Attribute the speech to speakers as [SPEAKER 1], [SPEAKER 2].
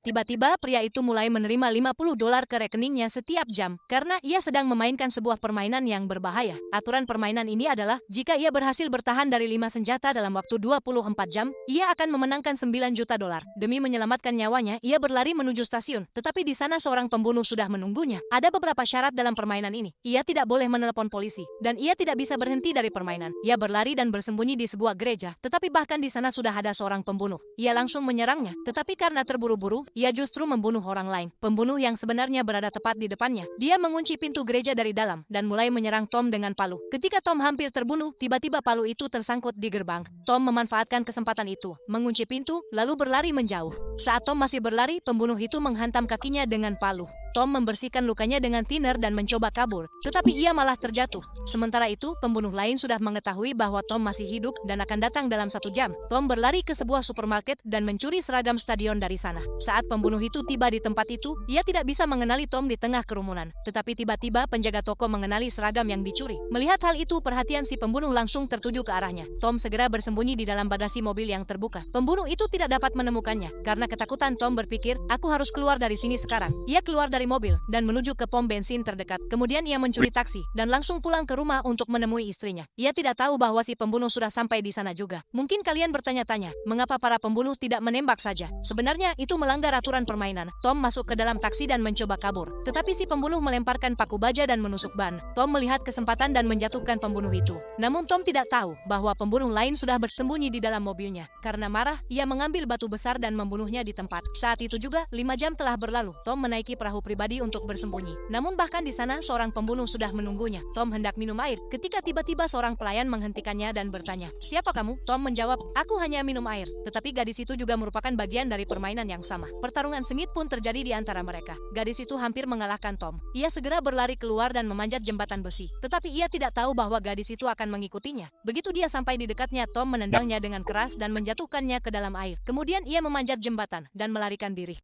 [SPEAKER 1] Tiba-tiba pria itu mulai menerima $50 ke rekeningnya setiap jam karena ia sedang memainkan sebuah permainan yang berbahaya. Aturan permainan ini adalah jika ia berhasil bertahan dari 5 senjata dalam waktu 24 jam, ia akan memenangkan $9 juta. Demi menyelamatkan nyawanya, ia berlari menuju stasiun. Tetapi di sana seorang pembunuh sudah menunggunya. Ada beberapa syarat dalam permainan ini. Ia tidak boleh menelepon polisi dan ia tidak bisa berhenti dari permainan. Ia berlari dan bersembunyi di sebuah gereja. Tetapi bahkan di sana sudah ada seorang pembunuh. Ia langsung menyerangnya. Tetapi karena terburu-buru, ia justru membunuh orang lain. Pembunuh yang sebenarnya berada tepat di depannya. Dia mengunci pintu gereja dari dalam dan mulai menyerang Tom dengan palu. Ketika Tom hampir terbunuh, tiba-tiba palu itu tersangkut di gerbang. Tom memanfaatkan kesempatan itu, mengunci pintu, lalu berlari menjauh. Saat Tom masih berlari, pembunuh itu menghantam kakinya dengan palu. Tom membersihkan lukanya dengan thinner dan mencoba kabur, tetapi ia malah terjatuh. Sementara itu, pembunuh lain sudah mengetahui bahwa Tom masih hidup dan akan datang dalam 1 jam. Tom berlari ke sebuah supermarket dan mencuri seragam stadion dari sana. Saat pembunuh itu tiba di tempat itu, ia tidak bisa mengenali Tom di tengah kerumunan. Tetapi tiba-tiba penjaga toko mengenali seragam yang dicuri. Melihat hal itu, perhatian si pembunuh langsung tertuju ke arahnya. Tom segera bersembunyi di dalam bagasi mobil yang terbuka. Pembunuh itu tidak dapat menemukannya. Karena ketakutan, Tom berpikir, aku harus keluar dari sini sekarang. Ia keluar dari mobil dan menuju ke pom bensin terdekat. Kemudian ia mencuri taksi dan langsung pulang ke rumah untuk menemui istrinya. Ia tidak tahu bahwa si pembunuh sudah sampai di sana juga. Mungkin kalian bertanya-tanya, mengapa para pembunuh tidak menembak saja? Sebenarnya itu melanggar aturan permainan. Tom masuk ke dalam taksi dan mencoba kabur. Tetapi si pembunuh melemparkan paku baja dan menusuk ban. Tom melihat kesempatan dan menjatuhkan pembunuh itu. Namun Tom tidak tahu bahwa pembunuh lain sudah bersembunyi di dalam mobilnya. Karena marah, ia mengambil batu besar dan membunuhnya di tempat. Saat itu juga, 5 jam telah berlalu. Tom menaiki perahu pribadi untuk bersembunyi. Namun bahkan di sana seorang pembunuh sudah menunggunya. Tom hendak minum air ketika tiba-tiba seorang pelayan menghentikannya dan bertanya, "Siapa kamu?" Tom menjawab, "Aku hanya minum air." Tetapi gadis itu juga merupakan bagian dari permainan yang sama. Pertarungan sengit pun terjadi di antara mereka. Gadis itu hampir mengalahkan Tom. Ia segera berlari keluar dan memanjat jembatan besi. Tetapi ia tidak tahu bahwa gadis itu akan mengikutinya. Begitu dia sampai di dekatnya, Tom menendangnya dengan keras dan menjatuhkannya ke dalam air. Kemudian ia memanjat jembatan dan melarikan diri.